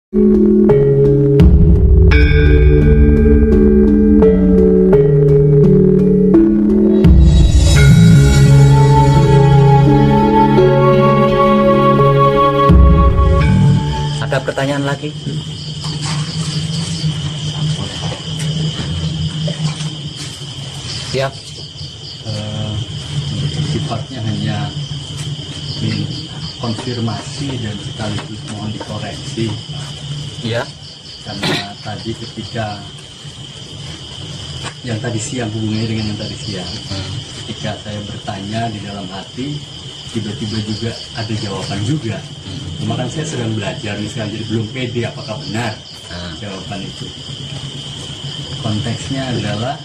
Ada pertanyaan lagi? Siap. Sifatnya hanya konfirmasi dan sekaligus mohon dikoreksi. Ya. Karena tadi ketika yang tadi siang, hubungannya dengan yang tadi siang, ketika saya bertanya di dalam hati, tiba-tiba juga ada jawaban juga. Cuma kan saya sedang belajar nih sekarang, jadi belum pede apakah benar jawaban itu. Konteksnya adalah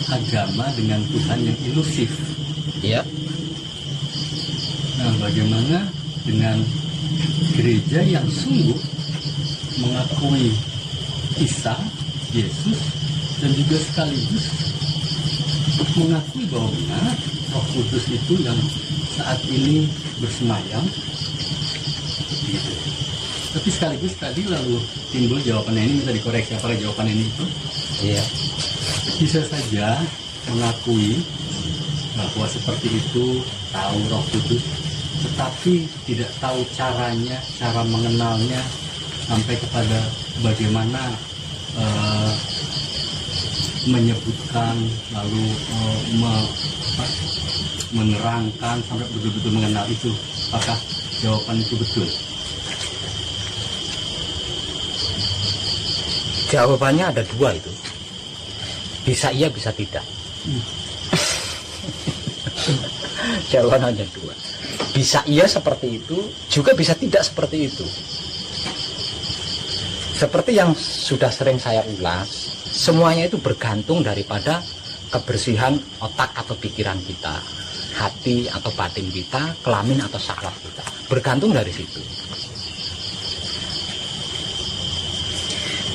agama dengan Tuhan yang ilusif. Ya. Nah, bagaimana dengan gereja yang sungguh mengakui Isa, Yesus, dan juga sekaligus mengakui bahwa benar Roh Kudus itu yang saat ini bersemayam, gitu. Tapi sekaligus tadi lalu timbul jawabannya ini, minta dikoreksi apakah jawaban ini itu. Iya. Bisa saja mengakui bahwa seperti itu, tahu Roh Kudus, tetapi tidak tahu caranya, cara mengenalnya, sampai kepada bagaimana menyebutkan, lalu menerangkan sampai betul-betul mengenal itu. Apakah jawaban itu betul? Jawabannya ada dua itu. Bisa iya, bisa tidak. Jawaban ada dua. Bisa iya seperti itu, juga bisa tidak seperti itu. Seperti yang sudah sering saya ulas, semuanya itu bergantung daripada kebersihan otak atau pikiran kita, hati atau batin kita, kelamin atau syahwat kita. Bergantung dari situ.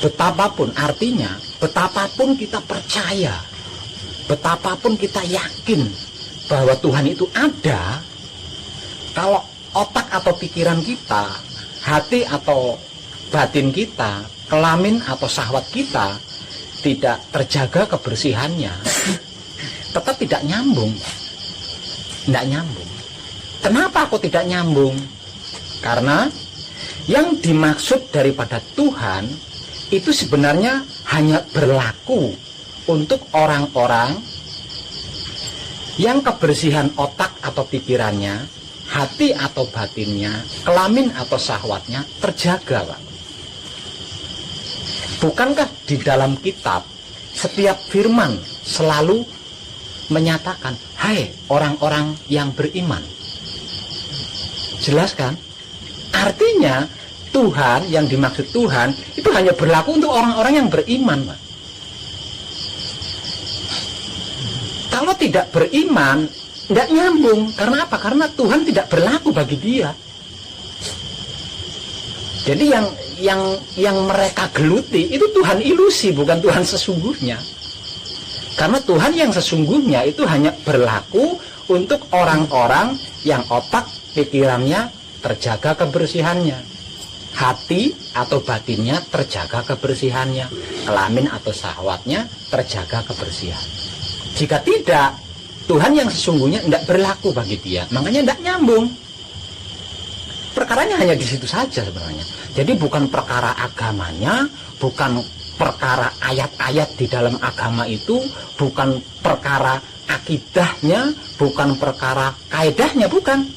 Betapapun, artinya betapapun kita percaya, betapapun kita yakin bahwa Tuhan itu ada, kalau otak atau pikiran kita, hati atau batin kita, kelamin atau syahwat kita tidak terjaga kebersihannya, tetap tidak nyambung. Tidak nyambung. Kenapa kok tidak nyambung? Karena yang dimaksud daripada Tuhan itu sebenarnya hanya berlaku untuk orang-orang yang kebersihan otak atau pikirannya, hati atau batinnya, kelamin atau syahwatnya terjaga, Pak. Bukankah di dalam kitab setiap firman selalu menyatakan, hai orang-orang yang beriman? Jelas kan? Artinya Tuhan, yang dimaksud Tuhan itu hanya berlaku untuk orang-orang yang beriman, Pak. Kalau tidak beriman, tidak nyambung. Karena apa? Karena Tuhan tidak berlaku bagi dia. Jadi yang mereka geluti itu Tuhan ilusi, bukan Tuhan sesungguhnya. Karena Tuhan yang sesungguhnya itu hanya berlaku untuk orang-orang yang otak pikirannya terjaga kebersihannya, hati atau batinnya terjaga kebersihannya, kelamin atau syahwatnya terjaga kebersihan. Jika tidak, Tuhan yang sesungguhnya tidak berlaku bagi dia. Makanya tidak nyambung. Perkaranya hanya di situ saja sebenarnya. Jadi bukan perkara agamanya, bukan perkara ayat-ayat di dalam agama itu, bukan perkara akidahnya, bukan perkara kaedahnya, bukan.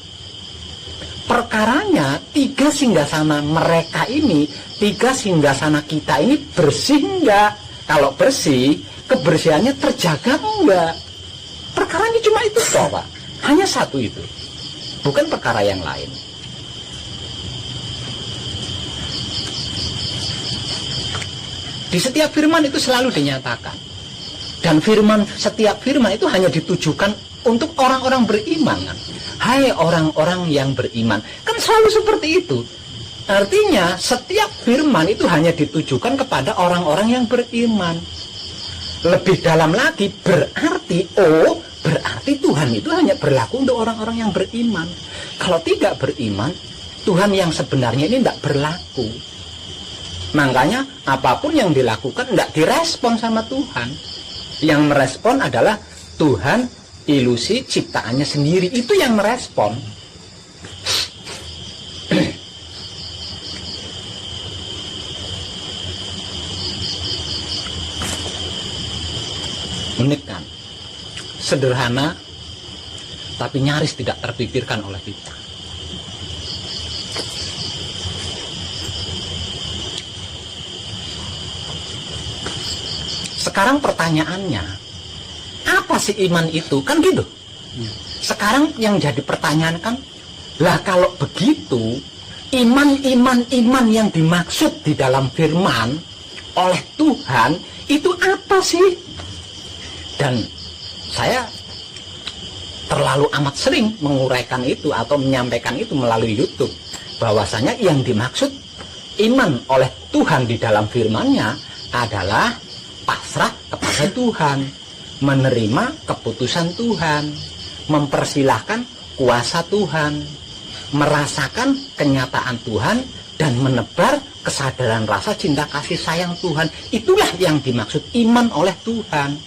Perkaranya tiga singgasana mereka ini, tiga singgasana kita ini bersih enggak? Kalau bersih, kebersihannya terjaga enggak? Perkaranya cuma itu toh, Pak. Hanya satu itu. Bukan perkara yang lain. Di setiap firman itu selalu dinyatakan. Dan setiap firman itu hanya ditujukan untuk orang-orang beriman, kan? Hai orang-orang yang beriman. Kan selalu seperti itu. Artinya setiap firman itu hanya ditujukan kepada orang-orang yang beriman. Lebih dalam lagi, berarti Tuhan itu hanya berlaku untuk orang-orang yang beriman. Kalau tidak beriman, Tuhan yang sebenarnya ini tidak berlaku. Makanya apapun yang dilakukan tidak direspon sama Tuhan. Yang merespon adalah Tuhan, ilusi ciptaannya sendiri, itu yang merespon. Unik kan? Sederhana, tapi nyaris tidak terpikirkan oleh kita. Sekarang pertanyaannya, apa sih iman itu? Kan gitu. Sekarang yang jadi pertanyaan kan, lah kalau begitu, iman yang dimaksud di dalam firman oleh Tuhan, itu apa sih? Dan saya terlalu amat sering menguraikan itu atau menyampaikan itu melalui YouTube, bahwasanya yang dimaksud iman oleh Tuhan di dalam firman-Nya adalah pasrah kepada Tuhan, menerima keputusan Tuhan, mempersilahkan kuasa Tuhan, merasakan kenyataan Tuhan, dan menebar kesadaran rasa cinta kasih sayang Tuhan. Itulah yang dimaksud iman oleh Tuhan.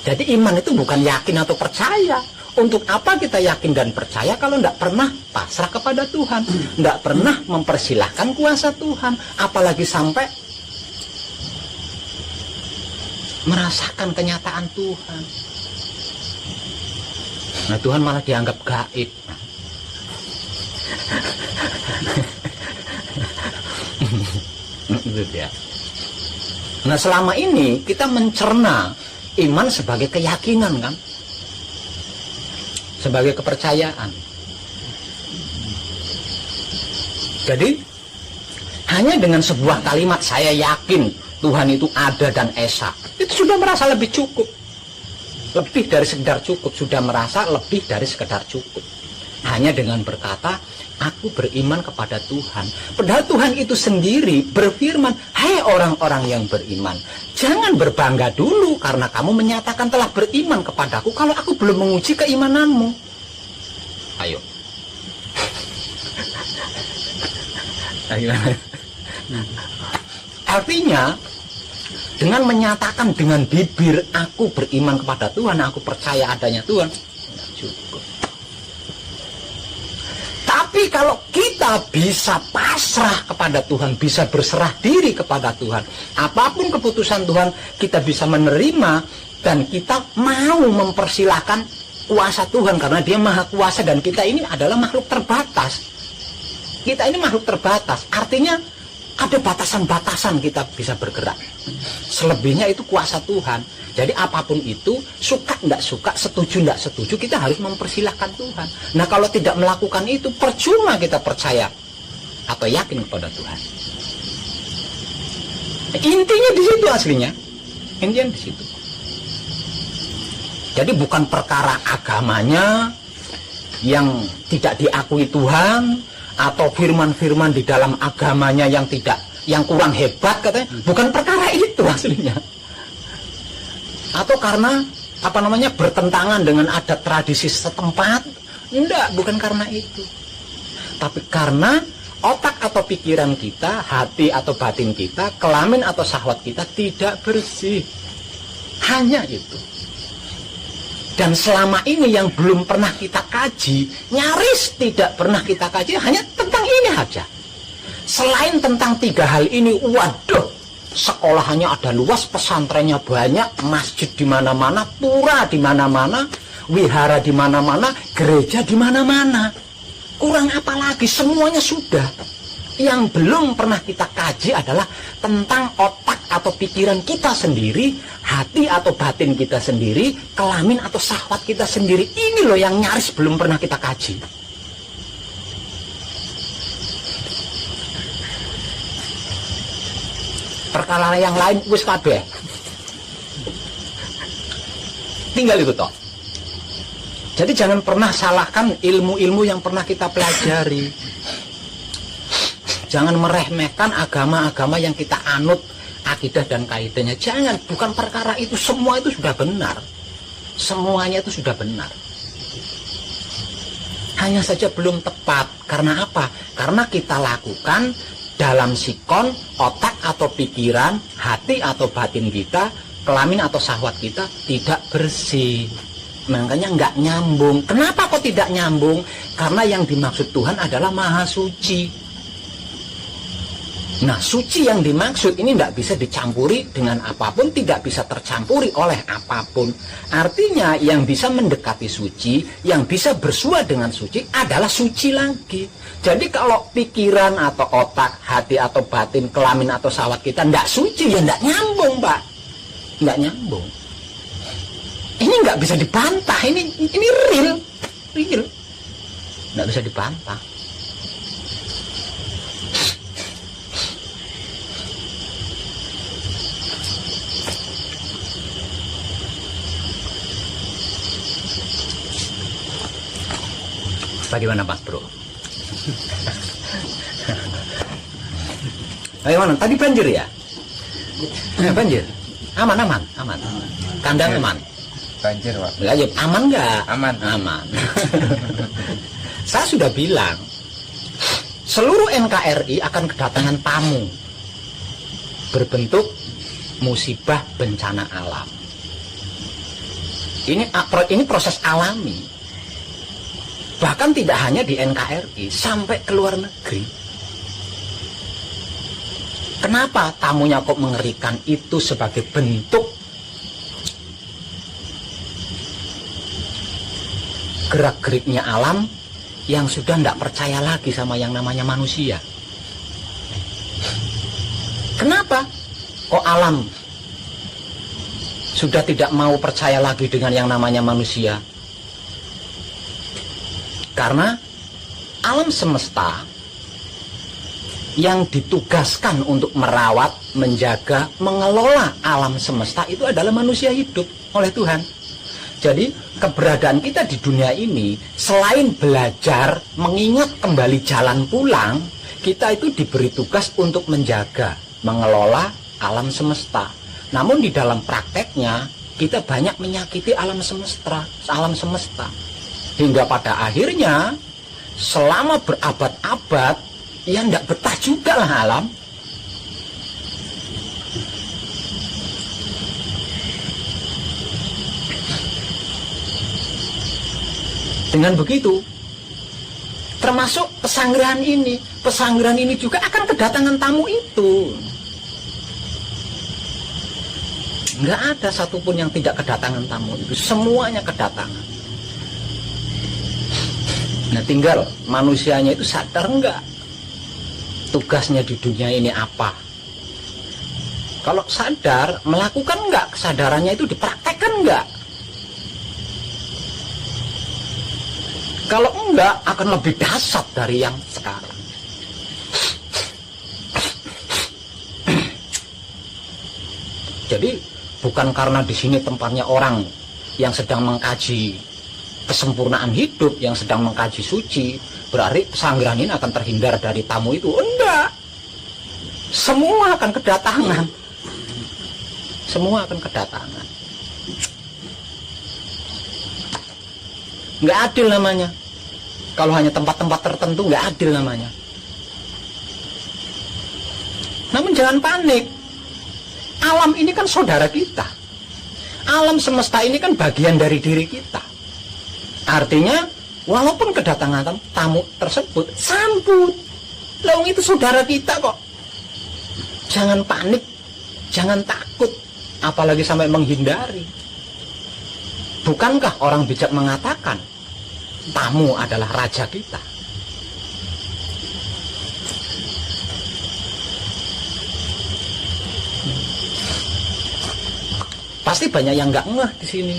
Jadi iman itu bukan yakin atau percaya. Untuk apa kita yakin dan percaya kalau tidak pernah pasrah kepada Tuhan, tidak pernah mempersilahkan kuasa Tuhan, apalagi sampai merasakan kenyataan Tuhan. Nah, Tuhan malah dianggap gaib. Nah, selama ini kita mencerna iman sebagai keyakinan kan, sebagai kepercayaan. Jadi hanya dengan sebuah kalimat saya yakin Tuhan itu ada dan esa, itu sudah merasa lebih cukup. Lebih dari sekedar cukup, sudah merasa lebih dari sekedar cukup. Hanya dengan berkata, aku beriman kepada Tuhan. Padahal Tuhan itu sendiri berfirman, hai orang-orang yang beriman, jangan berbangga dulu karena kamu menyatakan telah beriman kepadaku kalau aku belum menguji keimananmu. Ayo. Artinya, dengan menyatakan dengan bibir aku beriman kepada Tuhan, aku percaya adanya Tuhan, tidak cukup. Tapi kalau kita bisa pasrah kepada Tuhan, bisa berserah diri kepada Tuhan, apapun keputusan Tuhan kita bisa menerima, dan kita mau mempersilahkan kuasa Tuhan karena Dia maha kuasa dan kita ini adalah makhluk terbatas. Kita ini makhluk terbatas, artinya ada batasan-batasan kita bisa bergerak. Selebihnya itu kuasa Tuhan. Jadi apapun itu, suka tidak suka, setuju tidak setuju, kita harus mempersilahkan Tuhan. Nah, kalau tidak melakukan itu, percuma kita percaya atau yakin kepada Tuhan. Intinya di situ aslinya. Intinya di situ. Jadi bukan perkara agamanya yang tidak diakui Tuhan, atau firman-firman di dalam agamanya yang kurang hebat katanya, bukan perkara itu aslinya. Atau karena bertentangan dengan adat tradisi setempat, enggak, bukan karena itu. Tapi karena otak atau pikiran kita, hati atau batin kita, kelamin atau syahwat kita tidak bersih. Hanya itu. Dan selama ini yang belum pernah kita kaji, nyaris tidak pernah kita kaji, hanya tentang ini saja. Selain tentang 3 hal ini, waduh, sekolahannya ada luas, pesantrennya banyak, masjid di mana-mana, pura di mana-mana, wihara di mana-mana, gereja di mana-mana. Kurang apa lagi? Semuanya sudah. Yang belum pernah kita kaji adalah tentang otak atau pikiran kita sendiri, hati atau batin kita sendiri, kelamin atau syahwat kita sendiri. Ini loh yang nyaris belum pernah kita kaji. Perkara yang lain wis kabeh. Tinggal itu toh. Jadi jangan pernah salahkan ilmu-ilmu yang pernah kita pelajari. Jangan meremehkan agama-agama yang kita anut, akidah dan kaidahnya. Jangan, bukan perkara itu. Semua itu sudah benar. Semuanya itu sudah benar. caranya saja belum tepat. Karena apa? Karena kita lakukan dalam sikon, otak atau pikiran, hati atau batin kita, kelamin atau syahwat kita tidak bersih. Makanya nggak nyambung. Kenapa kok tidak nyambung? Karena yang dimaksud Tuhan adalah maha suci. Nah, suci yang dimaksud ini tidak bisa dicampuri dengan apapun, tidak bisa tercampuri oleh apapun. Artinya yang bisa mendekati suci, yang bisa bersua dengan suci adalah suci lagi. Jadi kalau pikiran atau otak, hati atau batin, kelamin atau syahwat kita tidak suci, ya tidak nyambung, Pak. Tidak nyambung. Ini nggak bisa dibantah, ini real. Nggak bisa dibantah. Bagaimana Mas Bro? Bagaimana? Tadi banjir ya? Banjir? Aman. Kandang aman? Banjir, Pak. Aman nggak? Aman. Saya sudah bilang, seluruh NKRI akan kedatangan tamu berbentuk musibah bencana alam. Ini proses alami. Bahkan tidak hanya di NKRI, sampai ke luar negeri. Kenapa tamunya kok mengerikan? Itu sebagai bentuk gerak-geriknya alam yang sudah tidak percaya lagi sama yang namanya manusia. Kenapa kok alam sudah tidak mau percaya lagi dengan yang namanya manusia? Karena alam semesta yang ditugaskan untuk merawat, menjaga, mengelola alam semesta itu adalah manusia hidup oleh Tuhan. Jadi keberadaan kita di dunia ini selain belajar, mengingat kembali jalan pulang, kita itu diberi tugas untuk menjaga, mengelola alam semesta. Namun di dalam prakteknya kita banyak menyakiti alam semesta. Hingga pada akhirnya selama berabad-abad ya tidak betah juga lah alam. Dengan begitu, termasuk pesanggrahan ini juga akan kedatangan tamu itu. Nggak ada satupun yang tidak kedatangan tamu itu, semuanya kedatangan. Nah, tinggal manusianya itu sadar enggak tugasnya di dunia ini apa. Kalau sadar, melakukan enggak, kesadarannya itu dipraktekkan enggak. Kalau enggak, akan lebih dahsyat dari yang sekarang. Jadi bukan karena di sini tempatnya orang yang sedang mengkaji kesempurnaan hidup, yang sedang mengkaji suci, berarti pesanggrahan ini akan terhindar dari tamu itu. Enggak. Semua akan kedatangan. Semua akan kedatangan. Nggak adil namanya. Kalau hanya tempat-tempat tertentu, nggak adil namanya. Namun jangan panik. Alam ini kan saudara kita. Alam semesta ini kan bagian dari diri kita. Artinya, walaupun kedatangan tamu tersebut, sambut. Lalu itu saudara kita kok. Jangan panik, jangan takut, apalagi sampai menghindari. Bukankah orang bijak mengatakan, tamu adalah raja kita? Pasti banyak yang nggak ngeh di sini.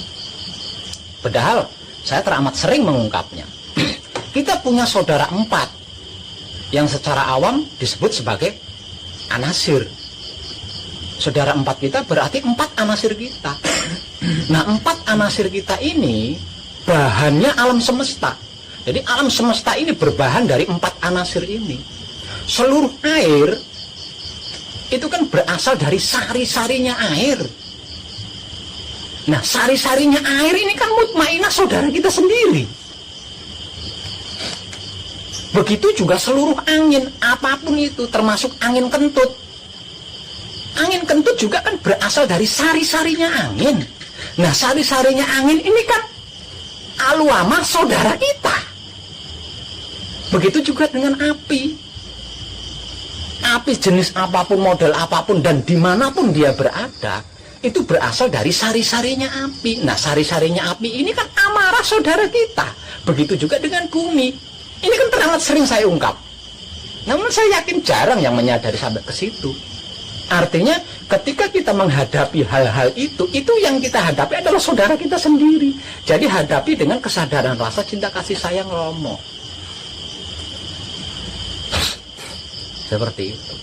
Padahal saya teramat sering mengungkapnya. Kita punya saudara 4 yang secara awam disebut sebagai anasir. Saudara 4 kita berarti 4 anasir kita. Nah, 4 anasir kita ini bahannya alam semesta. Jadi alam semesta ini berbahan dari 4 anasir ini. Seluruh air itu kan berasal dari sari-sarinya air. Nah, sari-sarinya air ini kan mutmainah saudara kita sendiri. Begitu juga seluruh angin, apapun itu, termasuk angin kentut. Angin kentut juga kan berasal dari sari-sarinya angin. Nah, sari-sarinya angin ini kan aluama saudara kita. Begitu juga dengan api. Api jenis apapun, model apapun, dan dimanapun dia berada, itu berasal dari sari-sarinya api. Nah, sari-sarinya api ini kan amarah saudara kita. Begitu juga dengan bumi. Ini kan teramat sering saya ungkap. Namun saya yakin jarang yang menyadari sampai ke situ. Artinya ketika kita menghadapi hal-hal itu yang kita hadapi adalah saudara kita sendiri. Jadi hadapi dengan kesadaran rasa cinta kasih sayang Romo. Seperti itu.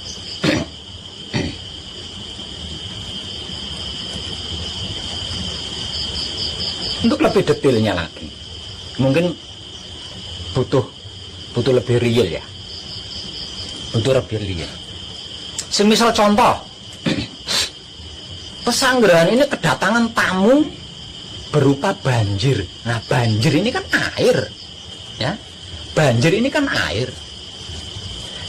Untuk lebih detailnya lagi, mungkin butuh lebih real ya. Butuh lebih real. Semisal contoh, pesanggrahan ini kedatangan tamu berupa banjir. Nah, banjir ini kan air, ya. Banjir ini kan air.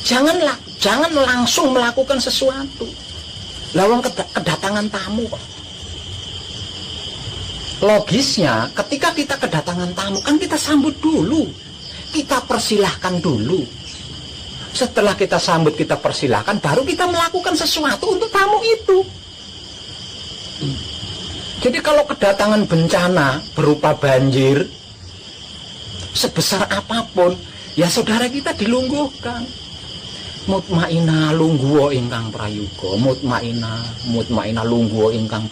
Jangan langsung melakukan sesuatu. Lawang kedatangan tamu kok. Logisnya, ketika kita kedatangan tamu kan kita sambut dulu, kita persilahkan dulu. Setelah kita sambut, kita persilahkan, baru kita melakukan sesuatu untuk tamu itu. Jadi kalau kedatangan bencana berupa banjir, sebesar apapun, ya saudara kita dilungguhkan. Mutmaina lungguwa ingkang prayuga, mutmaina lungguwa ingkang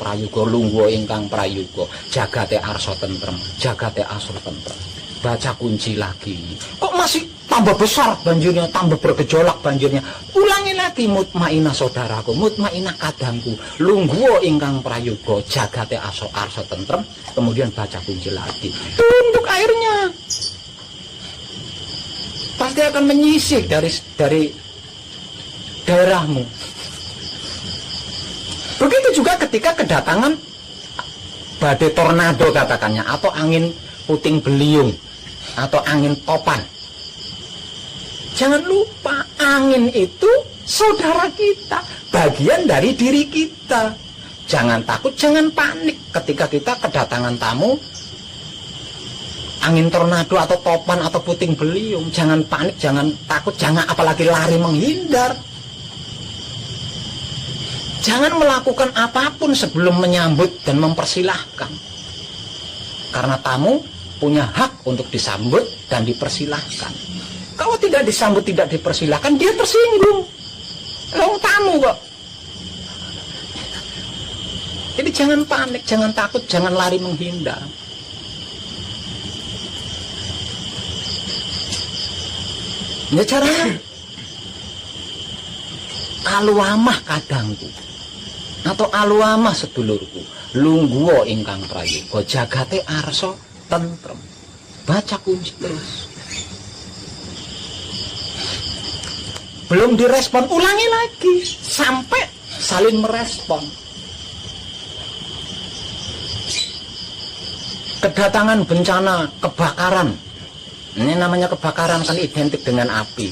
prayuga, jagate arsa tentrem, jagate asra tentrem. Baca kunci lagi. Kok masih tambah besar banjirnya, tambah bergejolak banjirnya? Ulangi lagi, mutmaina saudaraku, mutmaina kadangku, lungguwa ingkang prayuga, jagate arsa tentrem. Kemudian baca kunci lagi. Tunduk airnya. Pasti akan menyisik dari daerahmu. Begitu juga ketika kedatangan badai tornado katakannya, atau angin puting beliung, atau angin topan. Jangan lupa, angin itu saudara kita, bagian dari diri kita. Jangan takut, jangan panik ketika kita kedatangan tamu angin tornado atau topan atau puting beliung. Jangan panik, jangan takut, jangan apalagi lari menghindar. Jangan melakukan apapun sebelum menyambut dan mempersilahkan. Karena tamu punya hak untuk disambut dan dipersilahkan. Kalau tidak disambut, tidak dipersilahkan, dia tersinggung. Orang tamu kok. Jadi jangan panik, jangan takut, jangan lari menghindar. Ya caranya aluamah kadangku, atau aluamah sedulurku, lungguwa ingkang prayoga, jagate arsa tentrem. Baca kunci terus. Belum direspon, ulangi lagi sampai saling merespon. Kedatangan bencana, kebakaran. Ini namanya kebakaran kan identik dengan api.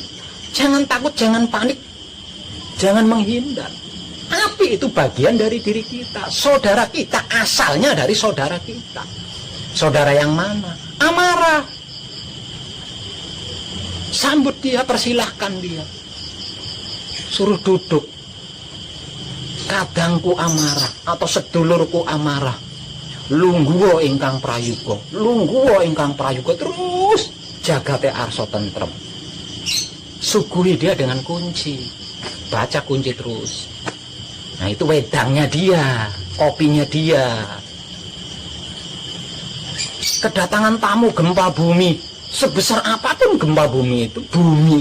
Jangan takut, jangan panik, jangan menghindar. Api itu bagian dari diri kita. Saudara kita asalnya dari saudara kita. Saudara yang mana? Amarah. Sambut dia, persilahkan dia. Suruh duduk. Kadangku amarah atau sedulurku amarah. Lungguwa ingkang prayoga, lungguwa ingkang prayoga, terus jagate arsa tentrem. Suguhi dia dengan kunci. Baca kunci terus. Nah, itu wedangnya dia, kopinya dia. Kedatangan tamu gempa bumi, sebesar apapun gempa bumi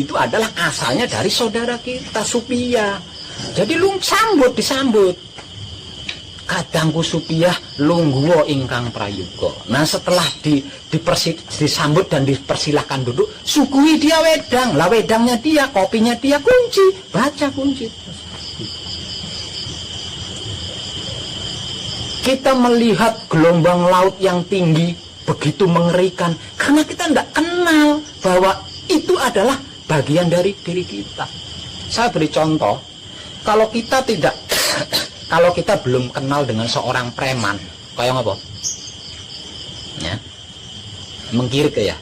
itu adalah asalnya dari saudara kita, Supia. Jadi disambut. Kadangku Supia lungguwa ingkang prayoga. Nah, setelah disambut dan dipersilahkan duduk, suguhi dia wedang. Lah wedangnya dia, kopinya dia, kunci. Baca kunci. Kita melihat gelombang laut yang tinggi begitu mengerikan karena kita tidak kenal bahwa itu adalah bagian dari diri kita. Saya beri contoh, kalau kita tidak kalau kita belum kenal dengan seorang preman, kayak apa? Ya. Mengkirik ya.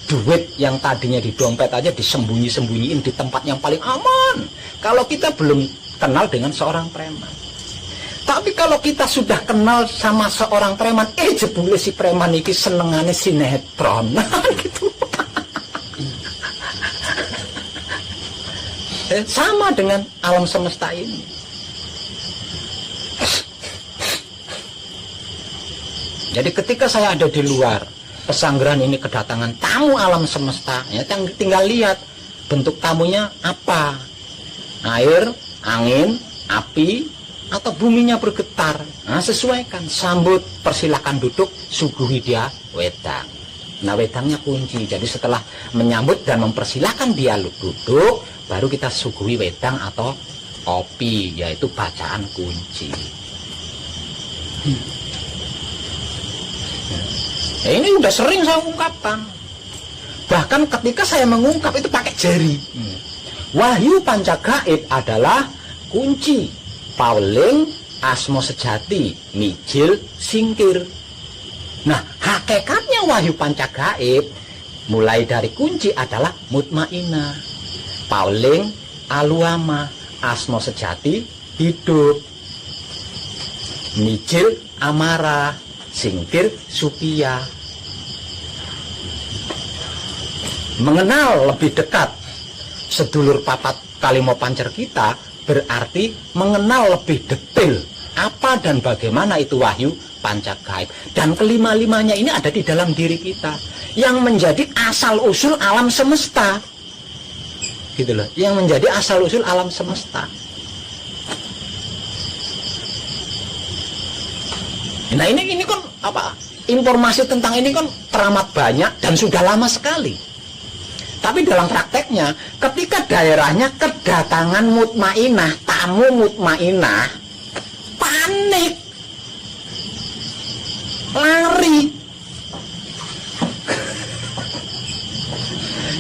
Duit yang tadinya di dompet aja disembunyi-sembunyiin di tempat yang paling aman. Kalau kita belum kenal dengan seorang preman. Tapi kalau kita sudah kenal sama seorang preman, jebule si preman iki senengane sinetron. Gitu. Sama dengan alam semesta ini. Jadi ketika saya ada di luar pesanggrahan ini, kedatangan tamu alam semesta, ya tinggal lihat bentuk tamunya apa, air, angin, api, atau buminya bergetar. Nah, sesuaikan, sambut, persilahkan duduk, suguhi dia wedang. Nah, wedangnya kunci. Jadi setelah menyambut dan mempersilahkan dia duduk, baru kita suguhi wedang atau kopi, yaitu bacaan kunci. Ya, ini udah sering saya ungkapkan. Bahkan ketika saya mengungkap itu pakai jari. Wahyu Pancagaib adalah kunci, pauling, asmo sejati, mijil, singkir. Nah, hakikatnya wahyu Pancagaib mulai dari kunci adalah mutmainah, pauling, aluama, asmo sejati, hidup, mijil, amarah, singkir, supia. Mengenal lebih dekat sedulur papat kalimo pancer kita berarti mengenal lebih detail apa dan bagaimana itu wahyu Pancagaib. Dan kelima-limanya ini ada di dalam diri kita yang menjadi asal usul alam semesta. Gitu loh, yang menjadi asal usul alam semesta. Nah, ini kan apa? Informasi tentang ini kan teramat banyak dan sudah lama sekali. Tapi dalam prakteknya, ketika daerahnya kedatangan mutmainah, tamu mutmainah, panik, lari.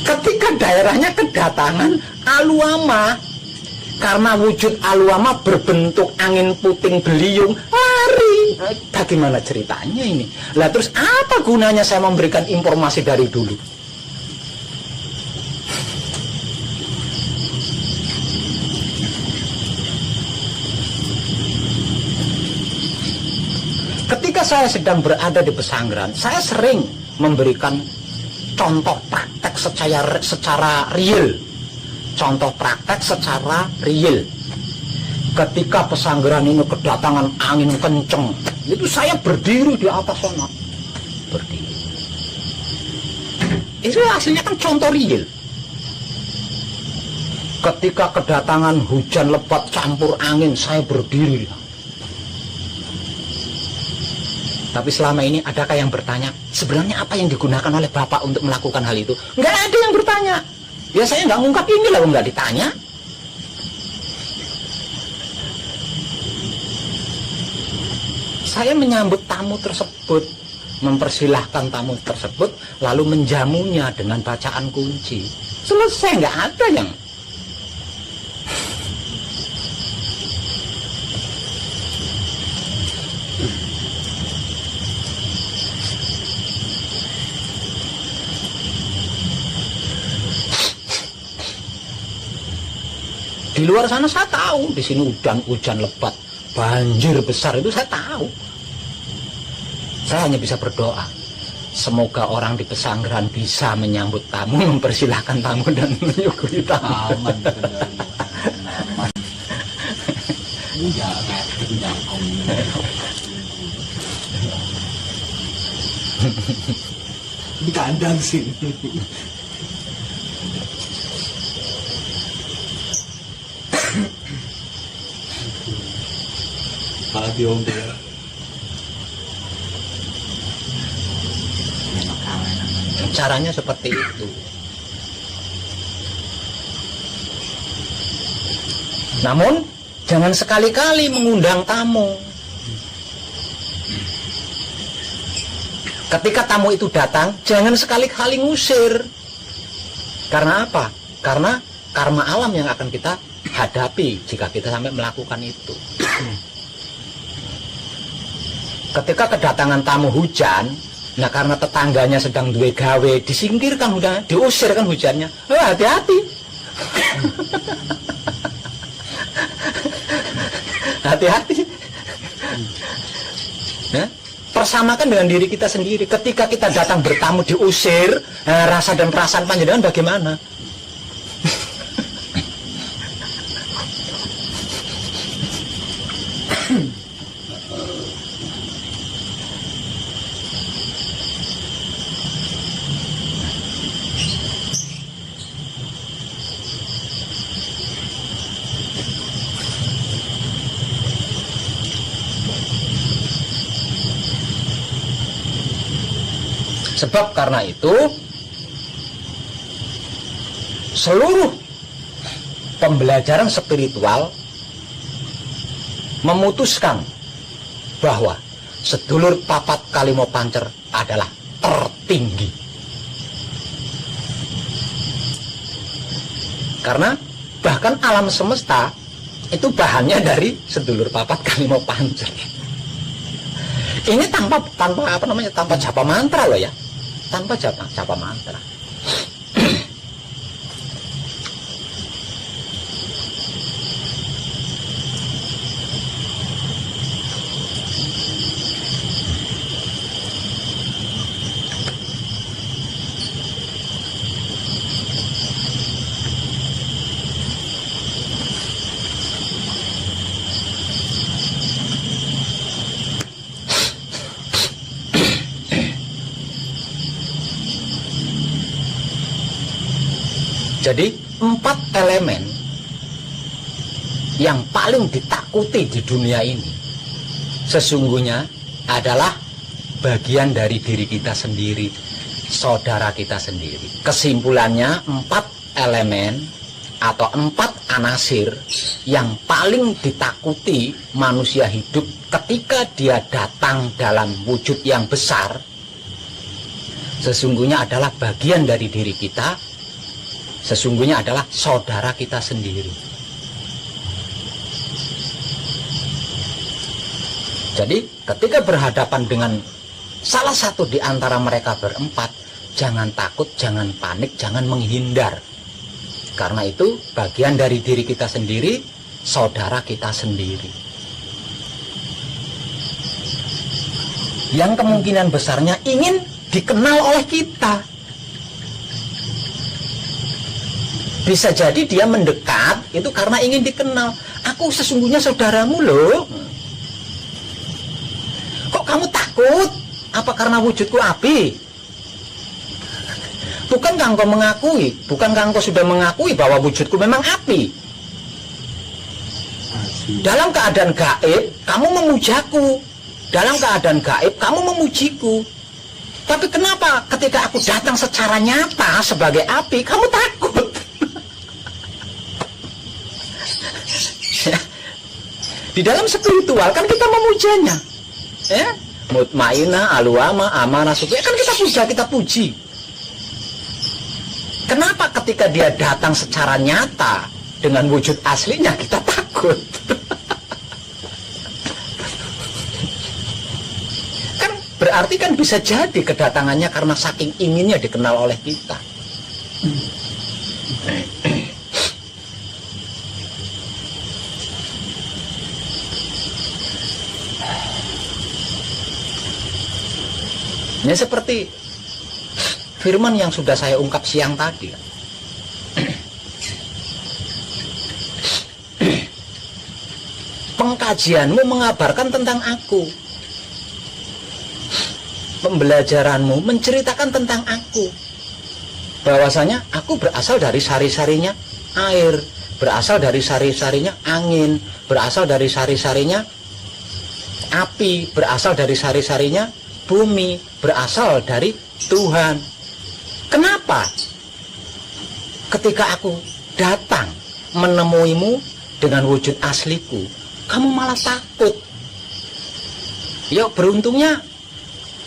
Ketika daerahnya kedatangan aluama, karena wujud aluama berbentuk angin puting beliung, lari. Bagaimana ceritanya ini? Lah terus apa gunanya saya memberikan informasi dari dulu? Ketika saya sedang berada di pesanggrahan, saya sering memberikan contoh praktek secara real. Contoh praktek secara real. Ketika pesanggrahan ini kedatangan angin kenceng, itu saya berdiri di atas sana. Berdiri. Itu hasilnya kan contoh real. Ketika kedatangan hujan lebat campur angin, saya berdiri. Tapi selama ini adakah yang bertanya, sebenarnya apa yang digunakan oleh Bapak untuk melakukan hal itu? Nggak ada yang bertanya. Ya saya nggak ngungkap ini lah, nggak ditanya. Saya menyambut tamu tersebut, mempersilahkan tamu tersebut, lalu menjamunya dengan bacaan kunci. Selesai, nggak ada yang... Di luar sana saya tahu, di sini hujan lebat, banjir besar itu saya tahu. Saya hanya bisa berdoa, semoga orang di pesanggrahan bisa menyambut tamu, mempersilahkan tamu dan menyuguhi tamu. Aman, aman. Di kandang sih. Caranya seperti itu. Namun jangan sekali-kali mengundang tamu. Ketika tamu itu datang, jangan sekali-kali ngusir. Karena apa? Karena karma alam yang akan kita hadapi jika kita sampai melakukan itu. Ketika kedatangan tamu hujan, nah karena tetangganya sedang duwe gawe, disingkirkan hujannya, diusir kan hujannya. Hati-hati. Hati-hati. Nah, persamakan dengan diri kita sendiri. Ketika kita datang bertamu diusir, rasa dan perasaan panjenengan bagaimana? Sebab karena itu seluruh pembelajaran spiritual memutuskan bahwa sedulur papat kalimo pancer adalah tertinggi. Karena bahkan alam semesta itu bahannya dari sedulur papat kalimo pancer. Ini tanpa apa namanya, tanpa japa mantra loh ya. Tanpa japa mantra. Jadi 4 elemen yang paling ditakuti di dunia ini sesungguhnya adalah bagian dari diri kita sendiri, saudara kita sendiri. Kesimpulannya 4 elemen atau 4 anasir yang paling ditakuti manusia hidup ketika dia datang dalam wujud yang besar sesungguhnya adalah bagian dari diri kita, sesungguhnya adalah saudara kita sendiri. Jadi ketika berhadapan dengan salah satu di antara mereka berempat, jangan takut, jangan panik, jangan menghindar. Karena itu bagian dari diri kita sendiri, saudara kita sendiri. Yang kemungkinan besarnya ingin dikenal oleh kita. Bisa jadi dia mendekat itu karena ingin dikenal. Aku sesungguhnya saudaramu loh. Kok kamu takut? Apa karena wujudku api? Bukankah engkau mengakui? Bukankah engkau sudah mengakui bahwa wujudku memang api? Dalam keadaan gaib, kamu memujaku. Dalam keadaan gaib, kamu memujiku. Tapi kenapa ketika aku datang secara nyata sebagai api, kamu takut? Di dalam spiritual kan kita memujanya, ya, mutmainah, aluama, amanah, suku, kan kita puja, kita puji. Kenapa ketika dia datang secara nyata dengan wujud aslinya kita takut? Kan berarti kan bisa jadi kedatangannya karena saking inginnya dikenal oleh kita. Ya seperti firman yang sudah saya ungkap siang tadi. Pengkajianmu mengabarkan tentang aku. Pembelajaranmu menceritakan tentang aku. Bahwasanya aku berasal dari sari-sarinya air, berasal dari sari-sarinya angin, berasal dari sari-sarinya api, berasal dari sari-sarinya bumi, berasal dari Tuhan. Kenapa ketika aku datang menemuimu dengan wujud asliku, kamu malah takut? Ya beruntungnya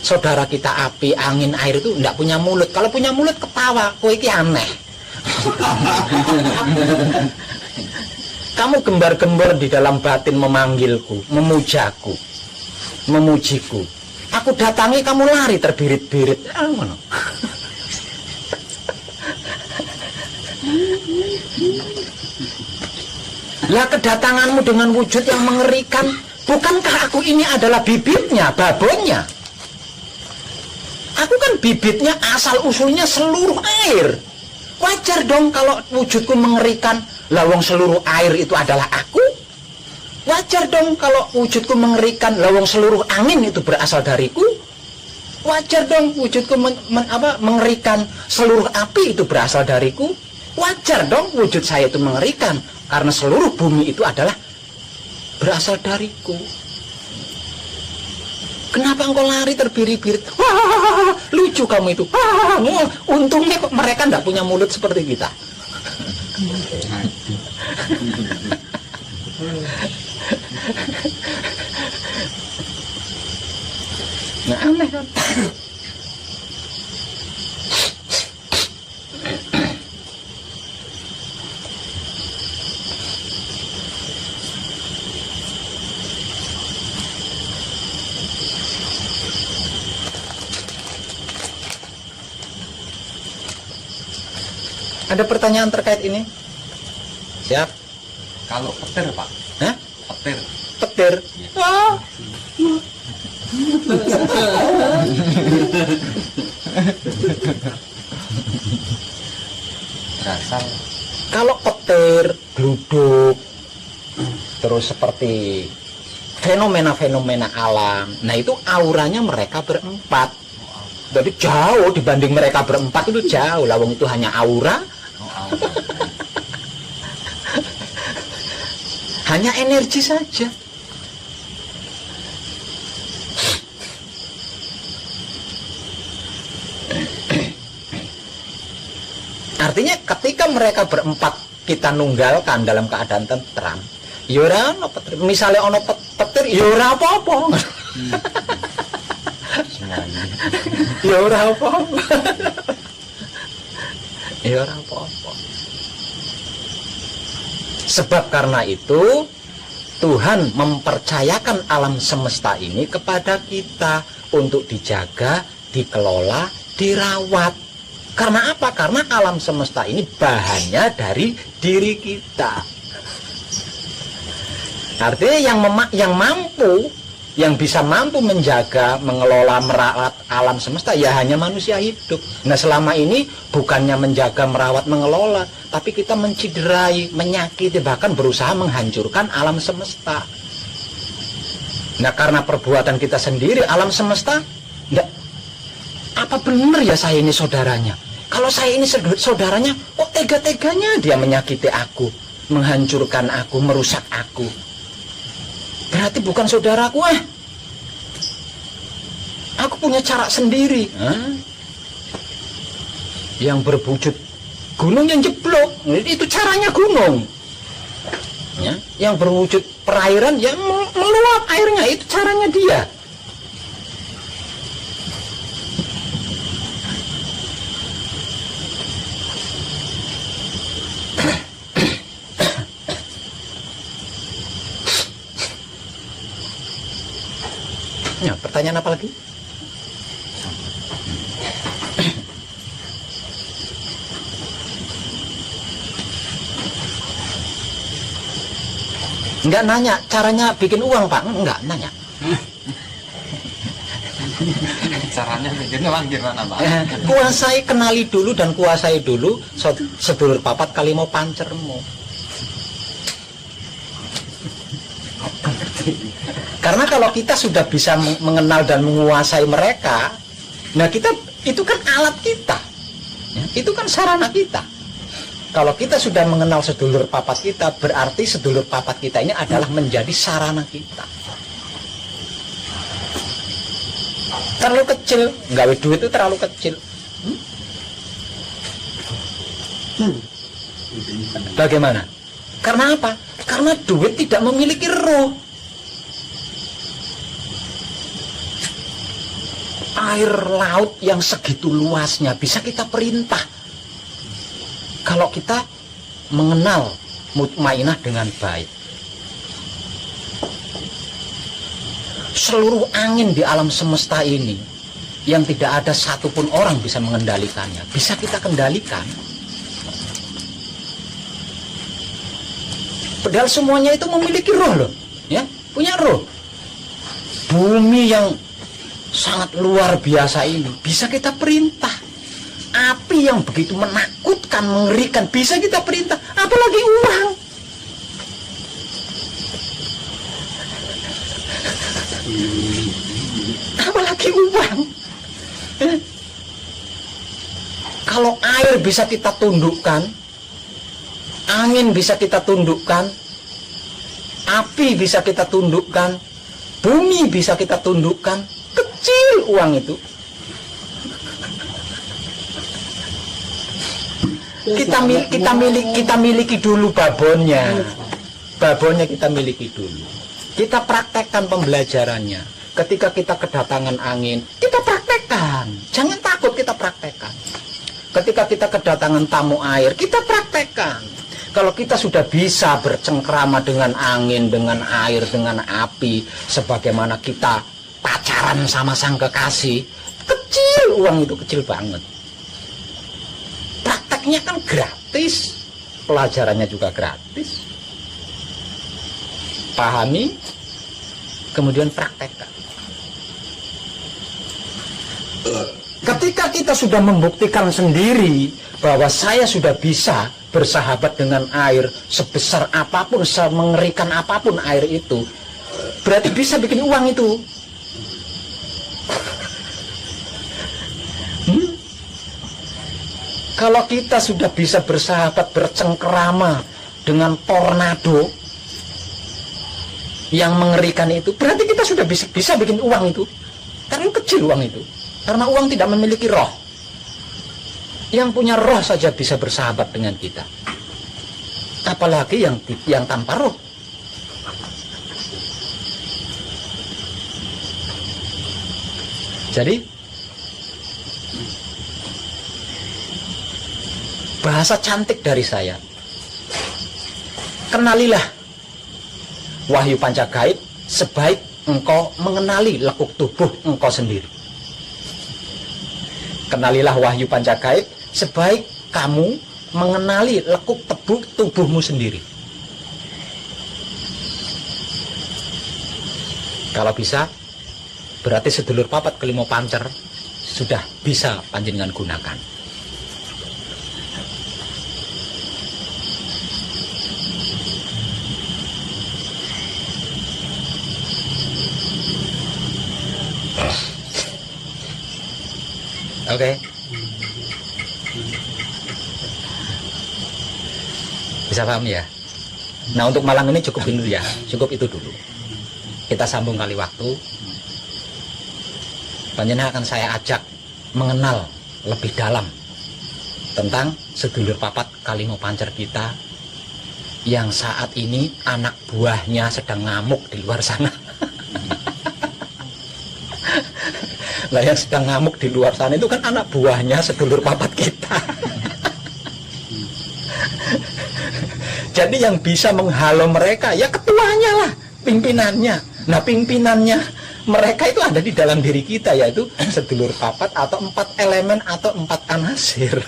saudara kita api, angin, air itu tidak punya mulut. Kalau punya mulut ketawa, kowe iki aneh. Kamu gembar-gembor di dalam batin memanggilku, memujaku, memujiku. Aku datangi, kamu lari terbirit-birit. Ngono. Lah kedatanganmu dengan wujud yang mengerikan, bukankah aku ini adalah bibitnya, babonnya? Aku kan bibitnya, asal usulnya seluruh air. Wajar dong kalau wujudku mengerikan. Lawang seluruh air itu adalah aku. Wajar dong kalau wujudku mengerikan. Lawang seluruh angin itu berasal dariku. Wajar dong wujudku mengerikan. Seluruh api itu berasal dariku. Wajar dong wujud saya itu mengerikan, karena seluruh bumi itu adalah berasal dariku. Kenapa engkau lari terbirit-birit? Wah, lucu kamu itu. Wah, untungnya kok mereka tidak punya mulut seperti kita. Nah, aneh kan? Ada pertanyaan terkait ini? Siap? Kalau petir Pak, Hah? petir. Petir? Ah. Berasal Kalau petir, gluduk, terus seperti fenomena-fenomena alam, nah itu auranya mereka berempat. Jadi jauh dibanding mereka berempat itu jauh. Lawang itu hanya aura, hanya energi saja. Artinya ketika mereka berempat kita nunggalkan dalam keadaan tentram, yora ono petir. Misalnya ono petir, yora apa-apa. semuanya. Ya ora apa-apa. Ya ora apa-apa. Sebab karena itu Tuhan mempercayakan alam semesta ini kepada kita untuk dijaga, dikelola, dirawat. Karena apa? Karena alam semesta ini bahannya dari diri kita. Artinya yang bisa mampu menjaga, mengelola, merawat alam semesta ya hanya manusia hidup. Nah selama ini bukannya menjaga, merawat, mengelola, tapi kita menciderai, menyakiti, bahkan berusaha menghancurkan alam semesta. Nah karena perbuatan kita sendiri, alam semesta, enggak, apa benar ya saya ini saudaranya? Kalau saya ini saudaranya, kok tega-teganya dia menyakiti aku, menghancurkan aku, merusak aku? Berarti bukan saudaraku. Aku punya cara sendiri. Yang berwujud gunung yang jeblok, itu caranya gunung. Ya, yang berwujud perairan yang meluap airnya, itu caranya dia. Ya, pertanyaan apa lagi? Enggak nanya caranya bikin uang, Pak. Enggak nanya. Caranya bikin uang gimana Pak? Kuasai, kenali dulu dan kuasai dulu sedulur papat kali mau pancermu. Karena kalau kita sudah bisa mengenal dan menguasai mereka, nah kita itu kan alat kita, ya, itu kan sarana kita. Kalau kita sudah mengenal sedulur papat kita, berarti sedulur papat kita ini adalah menjadi sarana kita. Terlalu kecil, nggawe duit itu terlalu kecil. Bagaimana? Karena apa? Karena duit tidak memiliki roh. Air laut yang segitu luasnya bisa kita perintah. Kalau kita mengenal mutmainah dengan baik, seluruh angin di alam semesta ini yang tidak ada satupun orang bisa mengendalikannya, bisa kita kendalikan. Padahal semuanya itu memiliki roh loh, ya, punya roh. Bumi yang sangat luar biasa ini bisa kita perintah. Api yang begitu menakutkan, mengerikan bisa kita perintah, apalagi uang. Apalagi uang. Kalau air bisa kita tundukkan, angin bisa kita tundukkan, api bisa kita tundukkan, bumi bisa kita tundukkan, kecil uang itu. Kita miliki dulu babonnya. Babonnya kita miliki dulu. Kita praktekkan pembelajarannya. Ketika kita kedatangan angin, kita praktekkan. Jangan takut, kita praktekkan. Ketika kita kedatangan tamu air, kita praktekkan. Kalau kita sudah bisa bercengkrama dengan angin, dengan air, dengan api, sebagaimana kita pacaran sama sang kekasih, kecil uang itu, kecil banget. Prakteknya kan gratis, pelajarannya juga gratis. Pahami, kemudian praktekkan. Ketika kita sudah membuktikan sendiri bahwa saya sudah bisa bersahabat dengan air sebesar apapun, semengerikan apapun air itu, berarti bisa bikin uang itu. Kalau kita sudah bisa bersahabat, bercengkerama dengan tornado yang mengerikan itu, berarti kita sudah bisa bikin uang itu. Karena kecil uang itu. Karena uang tidak memiliki roh. Yang punya roh saja bisa bersahabat dengan kita. Apalagi yang tanpa roh. Jadi bahasa cantik dari saya, kenalilah wahyu pancagaib sebaik engkau mengenali lekuk tubuh engkau sendiri. Kenalilah wahyu pancagaib sebaik kamu mengenali lekuk tubuhmu sendiri. Kalau bisa, berarti sedulur papat kelima pancer sudah bisa panjenengan gunakan. Oke. Bisa paham ya? Nah, untuk malam ini cukup dulu ya. Cukup itu dulu. Kita sambung kali waktu. Panjenengan akan saya ajak mengenal lebih dalam tentang sedulur papat kalimo pancer kita yang saat ini anak buahnya sedang ngamuk di luar sana. Nah, yang sedang ngamuk di luar sana itu kan anak buahnya sedulur papat kita. Jadi yang bisa menghalau mereka ya ketuanya lah, pimpinannya. Nah, pimpinannya mereka itu ada di dalam diri kita, yaitu sedulur papat atau 4 elemen atau 4 anasir.